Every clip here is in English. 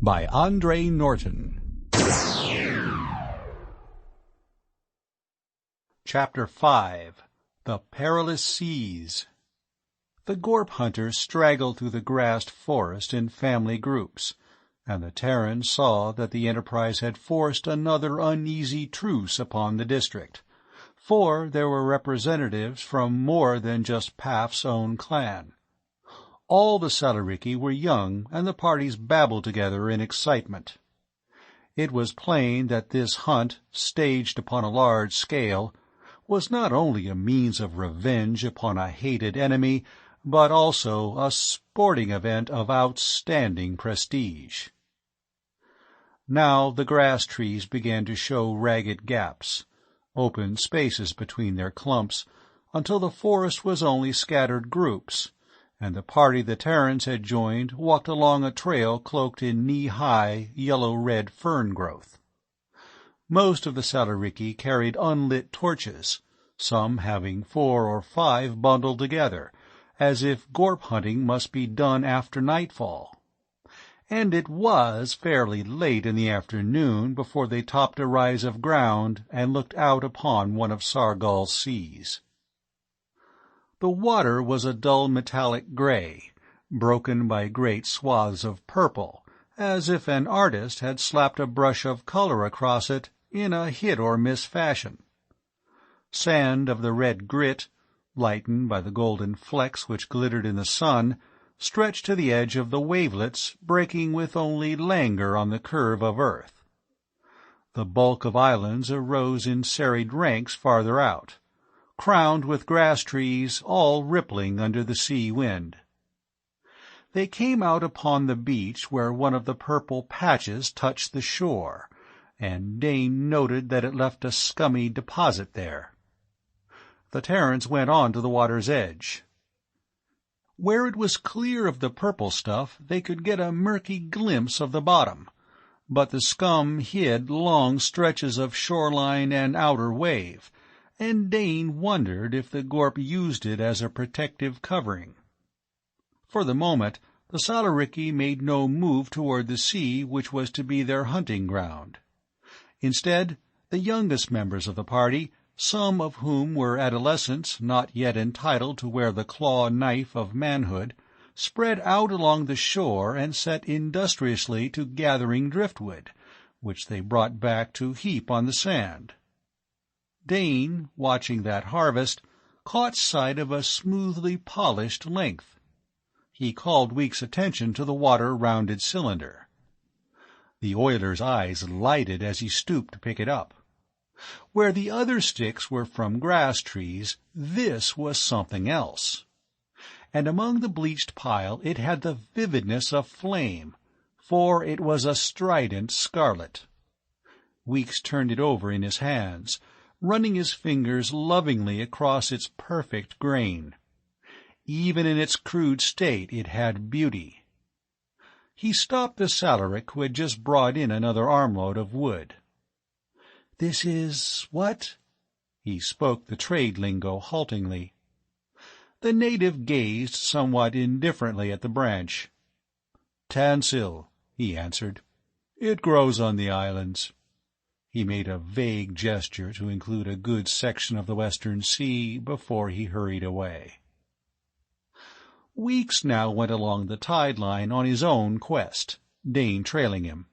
by Andre Norton. Chapter 5. The Perilous Seas. The gorp hunters straggled through the grassed forest in family groups, and the Terrans saw that the Enterprise had forced another uneasy truce upon the district, for there were representatives from more than just Path's own clan. All the Salarichi were young, and the parties babbled together in excitement. It was plain that this hunt, staged upon a large scale, was not only a means of revenge upon a hated enemy, but also a sporting event of outstanding prestige. Now the grass trees began to show ragged gaps, open spaces between their clumps, until the forest was only scattered groups, and the party the Terrans had joined walked along a trail cloaked in knee-high, yellow-red fern growth. Most of the Salarichi carried unlit torches, some having 4 or 5 bundled together, as if gorp hunting must be done after nightfall. And it was fairly late in the afternoon before they topped a rise of ground and looked out upon one of Sargal's seas. The water was a dull metallic gray, broken by great swaths of purple, as if an artist had slapped a brush of color across it in a hit-or-miss fashion. Sand of the red grit, lightened by the golden flecks which glittered in the sun, stretched to the edge of the wavelets, breaking with only languor on the curve of earth. The bulk of islands arose in serried ranks farther out, crowned with grass trees all rippling under the sea wind. They came out upon the beach where one of the purple patches touched the shore, and Dane noted that it left a scummy deposit there. The Terrans went on to the water's edge. Where it was clear of the purple stuff, they could get a murky glimpse of the bottom, but the scum hid long stretches of shoreline and outer wave, and Dane wondered if the gorp used it as a protective covering. For the moment, the Salarichi made no move toward the sea which was to be their hunting ground. Instead, the youngest members of the party, some of whom were adolescents not yet entitled to wear the claw-knife of manhood, spread out along the shore and set industriously to gathering driftwood, which they brought back to heap on the sand. Dane, watching that harvest, caught sight of a smoothly polished length. He called Week's attention to the water-rounded cylinder. The oiler's eyes lighted as he stooped to pick it up. Where the other sticks were from grass trees, this was something else. And among the bleached pile it had the vividness of flame, for it was a strident scarlet. Weeks turned it over in his hands, running his fingers lovingly across its perfect grain. Even in its crude state it had beauty. He stopped the Salaric who had just brought in another armload of wood. "This is what?" He spoke the trade lingo haltingly. The native gazed somewhat indifferently at the branch. "Tansil," he answered. "It grows on the islands." He made a vague gesture to include a good section of the Western Sea before he hurried away. Weeks now went along the tide-line on his own quest, Dane trailing him.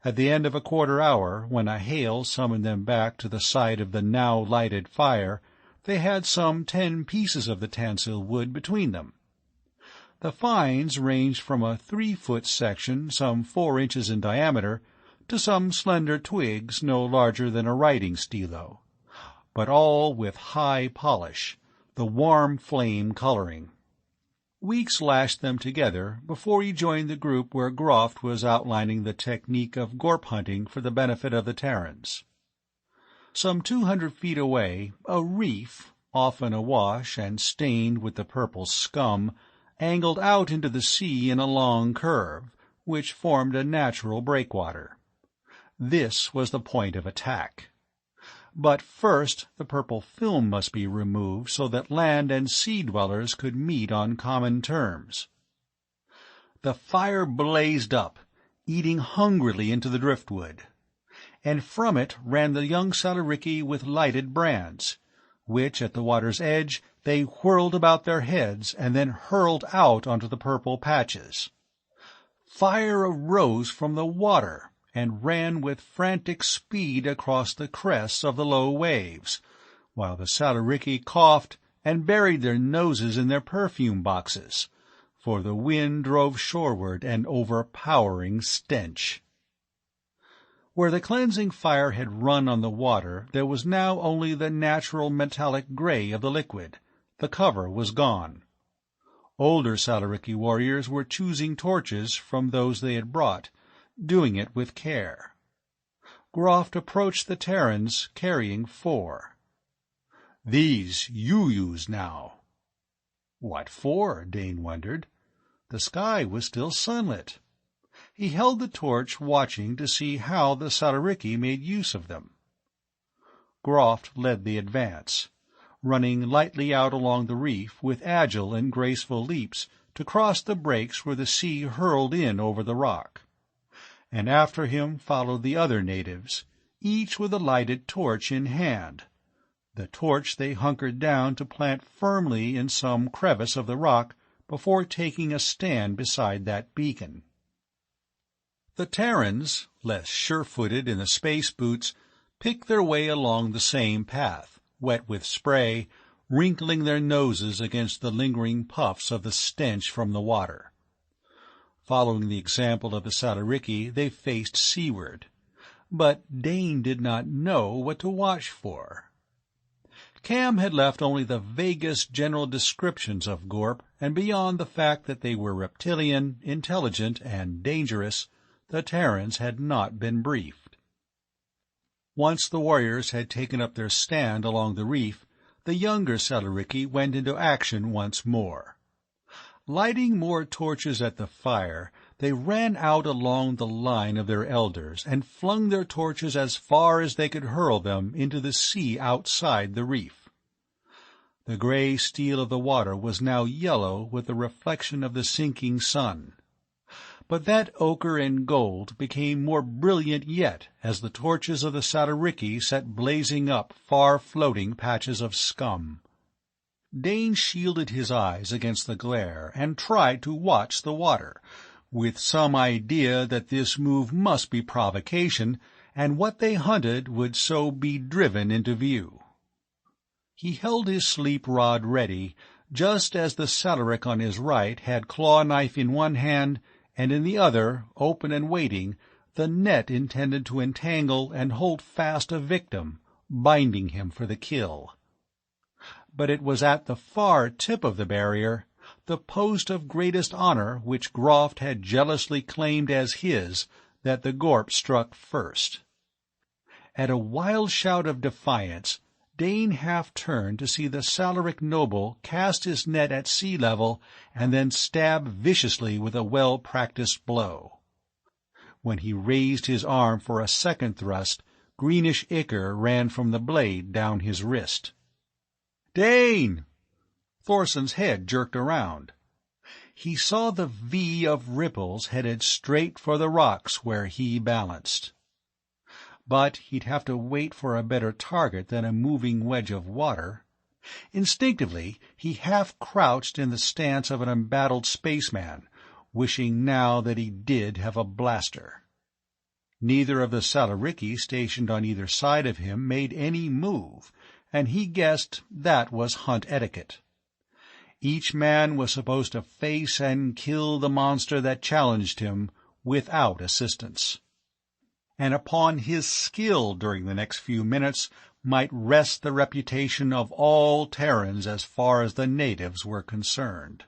At the end of a quarter-hour, when a hail summoned them back to the site of the now-lighted fire, they had some 10 pieces of the Tansil wood between them. The finds ranged from a 3-foot section some 4 inches in diameter to some slender twigs no larger than a writing stilo, but all with high polish, the warm flame coloring. Weeks lashed them together before he joined the group where Groft was outlining the technique of gorp hunting for the benefit of the Terrans. Some 200 feet away, a reef, often awash and stained with the purple scum, angled out into the sea in a long curve, which formed a natural breakwater. This was the point of attack. But first the purple film must be removed so that land and sea dwellers could meet on common terms. The fire blazed up, eating hungrily into the driftwood. And from it ran the young Salariki with lighted brands, which at the water's edge they whirled about their heads and then hurled out onto the purple patches. Fire arose from the water and ran with frantic speed across the crests of the low waves, while the Salariki coughed and buried their noses in their perfume boxes, for the wind drove shoreward an overpowering stench. Where the cleansing fire had run on the water, there was now only the natural metallic gray of the liquid. The cover was gone. Older Salariki warriors were choosing torches from those they had brought, doing it with care. Groft approached the Terrans, carrying 4. "These you use now." What for? Dane wondered. The sky was still sunlit. He held the torch, watching to see how the Salariki made use of them. Groft led the advance, running lightly out along the reef with agile and graceful leaps to cross the breaks where the sea hurled in over the rock. And after him followed the other natives, each with a lighted torch in hand. The torch they hunkered down to plant firmly in some crevice of the rock before taking a stand beside that beacon. The Terrans, less sure-footed in the space boots, picked their way along the same path, wet with spray, wrinkling their noses against the lingering puffs of the stench from the water. Following the example of the Salariki, they faced seaward. But Dane did not know what to watch for. Cam had left only the vaguest general descriptions of Gorp, and beyond the fact that they were reptilian, intelligent, and dangerous, the Terrans had not been briefed. Once the warriors had taken up their stand along the reef, the younger Salariki went into action once more. Lighting more torches at the fire, they ran out along the line of their elders and flung their torches as far as they could hurl them into the sea outside the reef. The gray steel of the water was now yellow with the reflection of the sinking sun. But that ochre and gold became more brilliant yet as the torches of the Salariki set blazing up far-floating patches of scum. Dane shielded his eyes against the glare and tried to watch the water, with some idea that this move must be provocation, and what they hunted would so be driven into view. He held his sleep-rod ready, just as the Salaric on his right had claw-knife in one hand, and in the other, open and waiting, the net intended to entangle and hold fast a victim, binding him for the kill. But it was at the far tip of the barrier, the post of greatest honor which Groft had jealously claimed as his, that the Gorp struck first. At a wild shout of defiance, Dane half-turned to see the Salaric noble cast his net at sea level and then stab viciously with a well-practiced blow. When he raised his arm for a second thrust, greenish ichor ran from the blade down his wrist. "Dane!" Thorson's head jerked around. He saw the V of ripples headed straight for the rocks where he balanced. But he'd have to wait for a better target than a moving wedge of water. Instinctively, he half-crouched in the stance of an embattled spaceman, wishing now that he did have a blaster. Neither of the Salariki stationed on either side of him made any move, and he guessed that was hunt etiquette. Each man was supposed to face and kill the monster that challenged him without assistance. And upon his skill during the next few minutes might rest the reputation of all Terrans as far as the natives were concerned.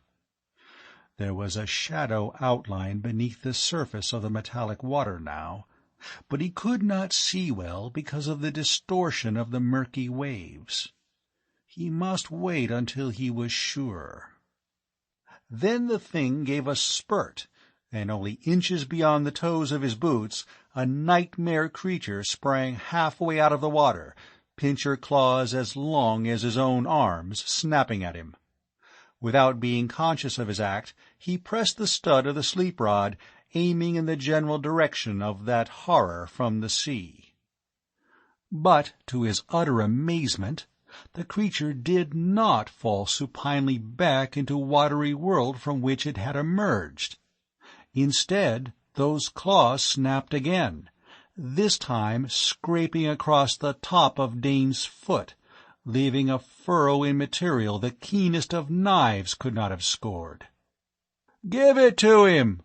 There was a shadow outline beneath the surface of the metallic water now, but he could not see well because of the distortion of the murky waves. He must wait until he was sure. Then the thing gave a spurt, and only inches beyond the toes of his boots, a nightmare creature sprang halfway out of the water, pincher claws as long as his own arms snapping at him. Without being conscious of his act, he pressed the stud of the sleep-rod, aiming in the general direction of that horror from the sea. But, to his utter amazement, the creature did not fall supinely back into watery world from which it had emerged. Instead, those claws snapped again, this time scraping across the top of Dane's foot, leaving a furrow in material the keenest of knives could not have scored. "Give it to him!"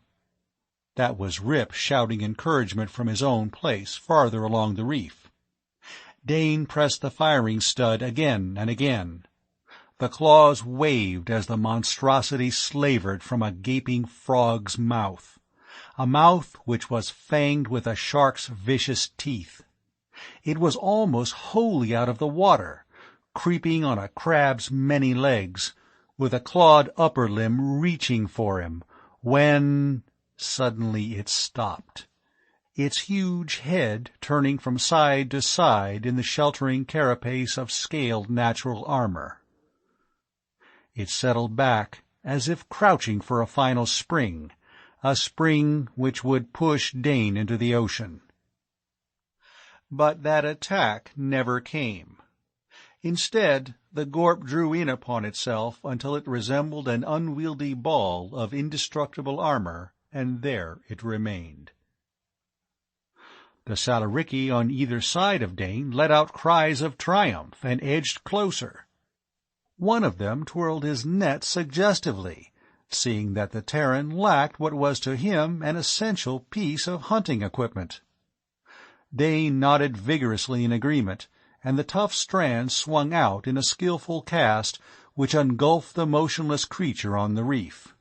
That was Rip shouting encouragement from his own place farther along the reef. Dane pressed the firing stud again and again. The claws waved as the monstrosity slavered from a gaping frog's mouth, a mouth which was fanged with a shark's vicious teeth. It was almost wholly out of the water, creeping on a crab's many legs, with a clawed upper limb reaching for him, when suddenly it stopped, its huge head turning from side to side in the sheltering carapace of scaled natural armor. It settled back as if crouching for a final spring, a spring which would push Dane into the ocean. But that attack never came. Instead, the Gorp drew in upon itself until it resembled an unwieldy ball of indestructible armor, and there it remained. The Salariki on either side of Dane let out cries of triumph and edged closer. One of them twirled his net suggestively, seeing that the Terran lacked what was to him an essential piece of hunting equipment. Dane nodded vigorously in agreement, and the tough strand swung out in a skillful cast which engulfed the motionless creature on the reef.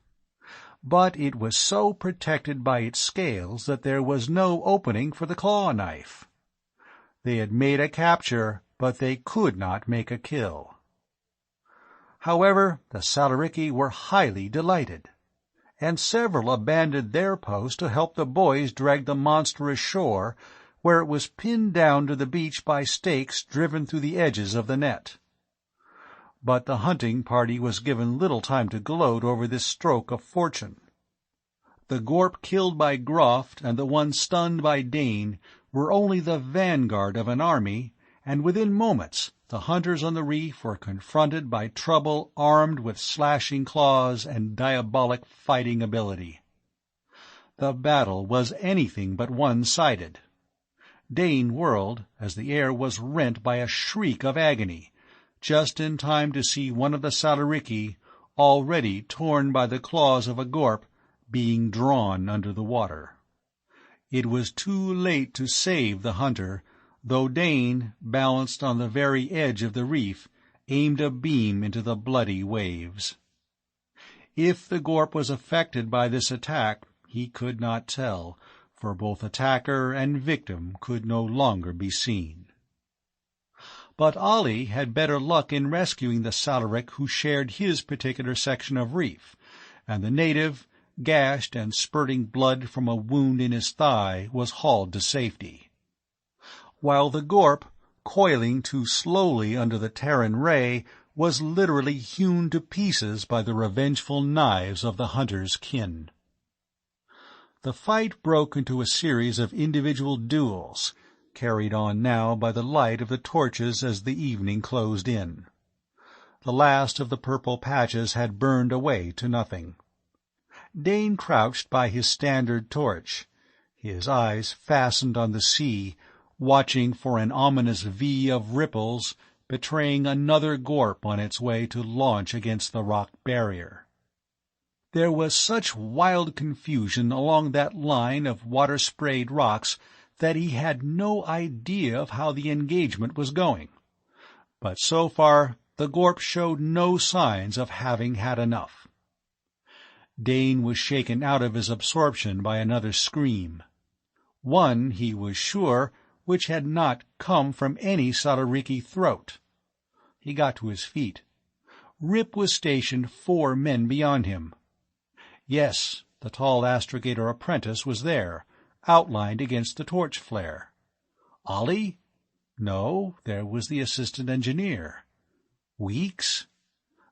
But it was so protected by its scales that there was no opening for the claw knife. They had made a capture, but they could not make a kill. However, the Salariki were highly delighted, and several abandoned their post to help the boys drag the monster ashore, where it was pinned down to the beach by stakes driven through the edges of the net. But the hunting party was given little time to gloat over this stroke of fortune. The Gorp killed by Groft and the one stunned by Dane were only the vanguard of an army, and within moments the hunters on the reef were confronted by trouble armed with slashing claws and diabolic fighting ability. The battle was anything but one-sided. Dane whirled as the air was rent by a shriek of agony, just in time to see one of the Salariki, already torn by the claws of a Gorp, being drawn under the water. It was too late to save the hunter, though Dane, balanced on the very edge of the reef, aimed a beam into the bloody waves. If the Gorp was affected by this attack, he could not tell, for both attacker and victim could no longer be seen. But Ollie had better luck in rescuing the Salaric who shared his particular section of reef, and the native, gashed and spurting blood from a wound in his thigh, was hauled to safety, while the Gorp, coiling too slowly under the Terran ray, was literally hewn to pieces by the revengeful knives of the hunter's kin. The fight broke into a series of individual duels, carried on now by the light of the torches as the evening closed in. The last of the purple patches had burned away to nothing. Dane crouched by his standard torch, his eyes fastened on the sea, watching for an ominous V of ripples betraying another Gorp on its way to launch against the rock barrier. There was such wild confusion along that line of water-sprayed rocks that he had no idea of how the engagement was going. But so far the Gorp showed no signs of having had enough. Dane was shaken out of his absorption by another scream. One, he was sure, which had not come from any Salariki throat. He got to his feet. Rip was stationed 4 men beyond him. Yes, the tall astrogator apprentice was there, outlined against the torch flare. Ollie? No, there was the assistant engineer. Weeks?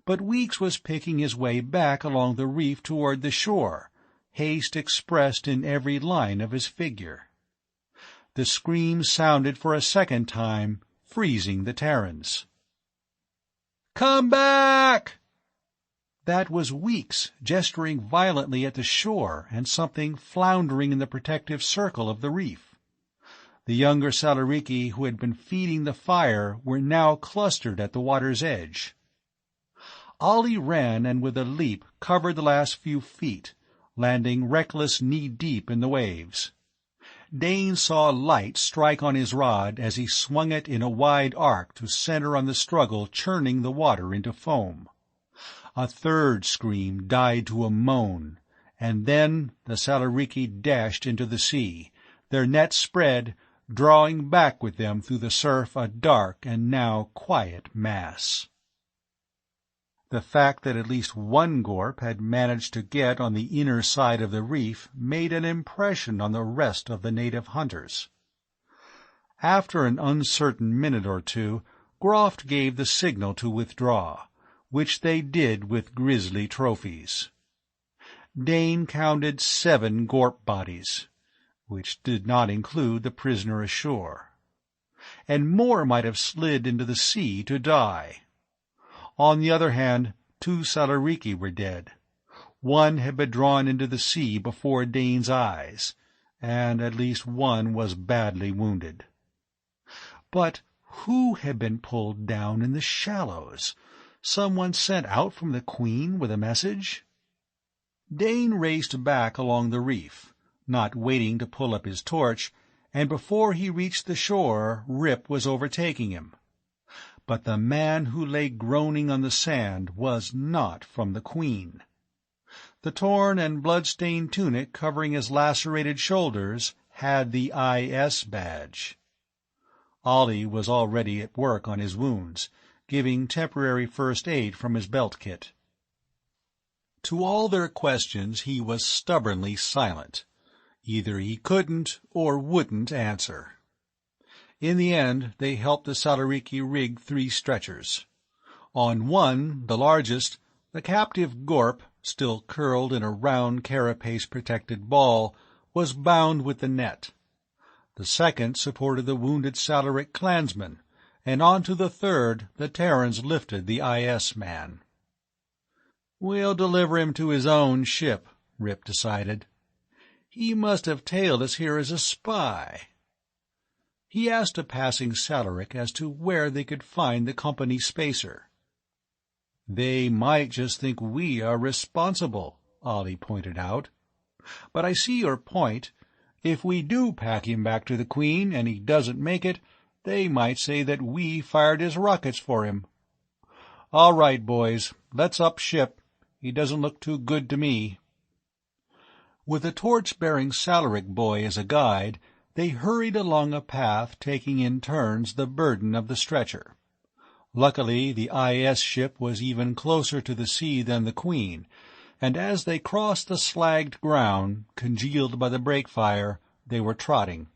But Weeks was picking his way back along the reef toward the shore, haste expressed in every line of his figure. The scream sounded for a second time, freezing the Terrans. "Come back!" That was Weeks gesturing violently at the shore and something floundering in the protective circle of the reef. The younger Salariki who had been feeding the fire were now clustered at the water's edge. Ollie ran and with a leap covered the last few feet, landing reckless knee-deep in the waves. Dane saw light strike on his rod as he swung it in a wide arc to center on the struggle churning the water into foam. A third scream died to a moan, and then the Salariki dashed into the sea, their nets spread, drawing back with them through the surf a dark and now quiet mass. The fact that at least one Gorp had managed to get on the inner side of the reef made an impression on the rest of the native hunters. After an uncertain minute or two, Groft gave the signal to withdraw, which they did with grisly trophies. Dane counted 7 Gorp bodies, which did not include the prisoner ashore, and more might have slid into the sea to die. On the other hand, 2 Salariki were dead. One had been drawn into the sea before Dane's eyes, and at least one was badly wounded. But who had been pulled down in the shallows? Someone sent out from the Queen with a message? Dane raced back along the reef, not waiting to pull up his torch, and before he reached the shore, Rip was overtaking him. But the man who lay groaning on the sand was not from the Queen. The torn and blood-stained tunic covering his lacerated shoulders had the I.S. badge. Ollie was already at work on his wounds, giving temporary first aid from his belt kit. To all their questions he was stubbornly silent. Either he couldn't or wouldn't answer. In the end, they helped the Salariki rig 3 stretchers. On one, the largest, the captive Gorp, still curled in a round carapace-protected ball, was bound with the net. The second supported the wounded Salaric clansman, and onto the third the Terrans lifted the I.S. man. "We'll deliver him to his own ship," Rip decided. "He must have tailed us here as a spy." He asked a passing Salaric as to where they could find the company spacer. "They might just think we are responsible," Ollie pointed out. "But I see your point. If we do pack him back to the Queen and he doesn't make it, they might say that we fired his rockets for him. All right, boys, let's up ship. He doesn't look too good to me." With a torch-bearing Salaric boy as a guide, they hurried along a path, taking in turns the burden of the stretcher. Luckily, the I.S. ship was even closer to the sea than the Queen, and as they crossed the slagged ground, congealed by the break fire, they were trotting.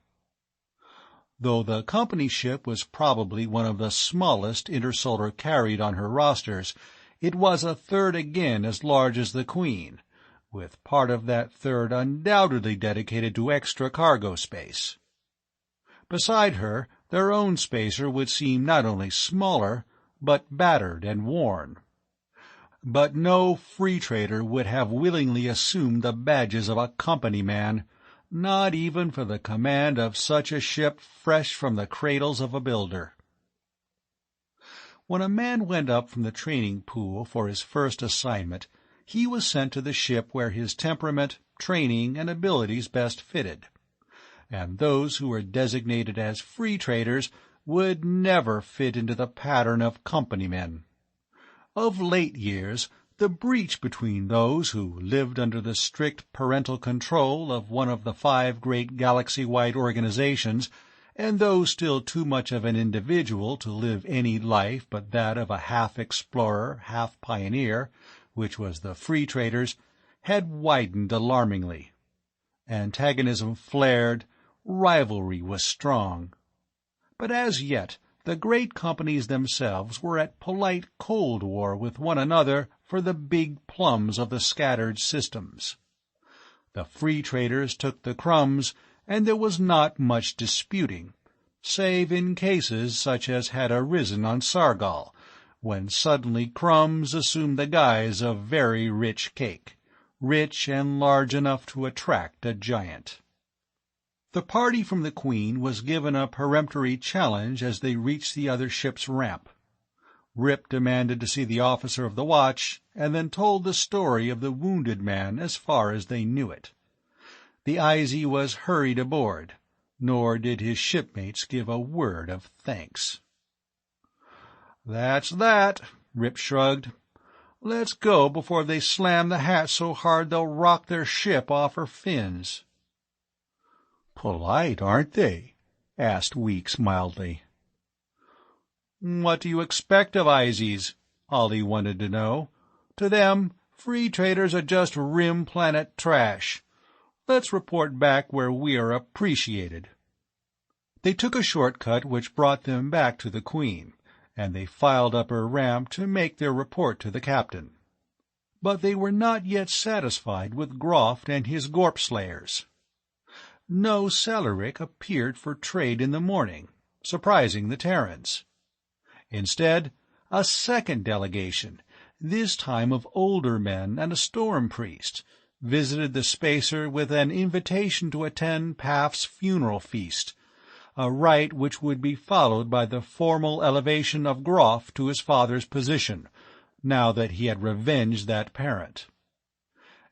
Though the company ship was probably one of the smallest Intersolar carried on her rosters, it was a third again as large as the Queen, with part of that third undoubtedly dedicated to extra cargo space. Beside her, their own spacer would seem not only smaller, but battered and worn. But no free trader would have willingly assumed the badges of a company man, not even for the command of such a ship fresh from the cradles of a builder. When a man went up from the training pool for his first assignment, he was sent to the ship where his temperament, training, and abilities best fitted, and those who were designated as free traders would never fit into the pattern of company men. Of late years, the breach between those who lived under the strict parental control of one of the 5 great galaxy-wide organizations and those still too much of an individual to live any life but that of a half-explorer, half-pioneer, which was the free traders, had widened alarmingly. Antagonism flared, rivalry was strong. But as yet, the great companies themselves were at polite cold war with one another for the big plums of the scattered systems. The free traders took the crumbs, and there was not much disputing, save in cases such as had arisen on Sargal, when suddenly crumbs assumed the guise of very rich cake, rich and large enough to attract a giant. The party from the Queen was given a peremptory challenge as they reached the other ship's ramp. Rip demanded to see the officer of the watch, and then told the story of the wounded man as far as they knew it. The Izzy was hurried aboard, nor did his shipmates give a word of thanks. "That's that," Rip shrugged. "Let's go before they slam the hatch so hard they'll rock their ship off her fins." "Polite, aren't they?" asked Weeks mildly. "What do you expect of Izzy's?" Ollie wanted to know. "To them, free traders are just rim planet trash. Let's report back where we are appreciated." They took a shortcut which brought them back to the Queen, and they filed up her ramp to make their report to the captain. But they were not yet satisfied with Groft and his Gorp-slayers. No Salarick appeared for trade in the morning, surprising the Terrans. Instead, a second delegation, this time of older men and a storm priest, visited the spacer with an invitation to attend Paf's funeral feast, a rite which would be followed by the formal elevation of Groff to his father's position, now that he had revenged that parent.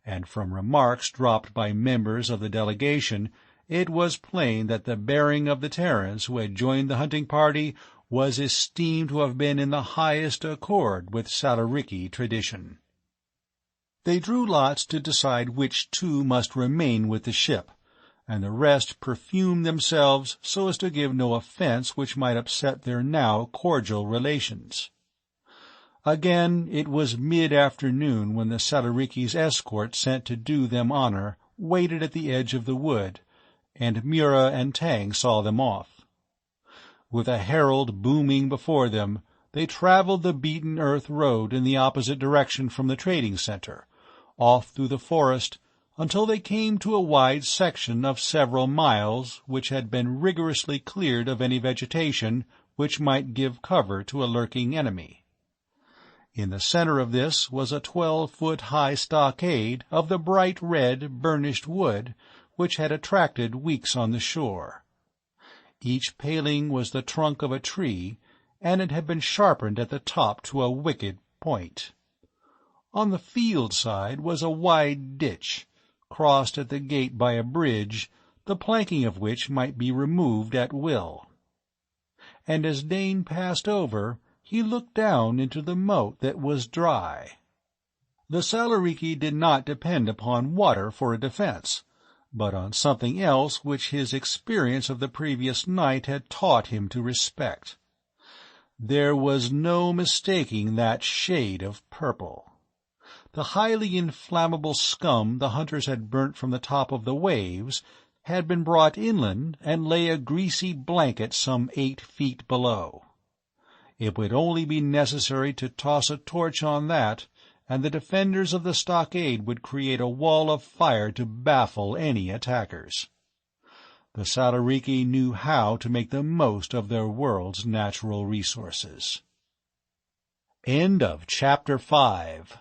And from remarks dropped by members of the delegation, it was plain that the bearing of the Terrans who had joined the hunting party was esteemed to have been in the highest accord with Salariki tradition. They drew lots to decide which two must remain with the ship, and the rest perfumed themselves so as to give no offense which might upset their now cordial relations. Again it was mid-afternoon when the Salariki's escort sent to do them honor waited at the edge of the wood, and Mura and Tang saw them off. With a herald booming before them, they traveled the beaten earth road in the opposite direction from the trading center, off through the forest, until they came to a wide section of several miles which had been rigorously cleared of any vegetation which might give cover to a lurking enemy. In the center of this was a 12-foot-high stockade of the bright red, burnished wood which had attracted Weeks on the shore. Each paling was the trunk of a tree, and it had been sharpened at the top to a wicked point. On the field side was a wide ditch, crossed at the gate by a bridge, the planking of which might be removed at will. And as Dane passed over, he looked down into the moat that was dry. The Salariki did not depend upon water for a defense, but on something else which his experience of the previous night had taught him to respect. There was no mistaking that shade of purple. The highly inflammable scum the hunters had burnt from the top of the waves had been brought inland and lay a greasy blanket some 8 feet below. It would only be necessary to toss a torch on that, and the defenders of the stockade would create a wall of fire to baffle any attackers. The Salariki knew how to make the most of their world's natural resources. End of Chapter 5.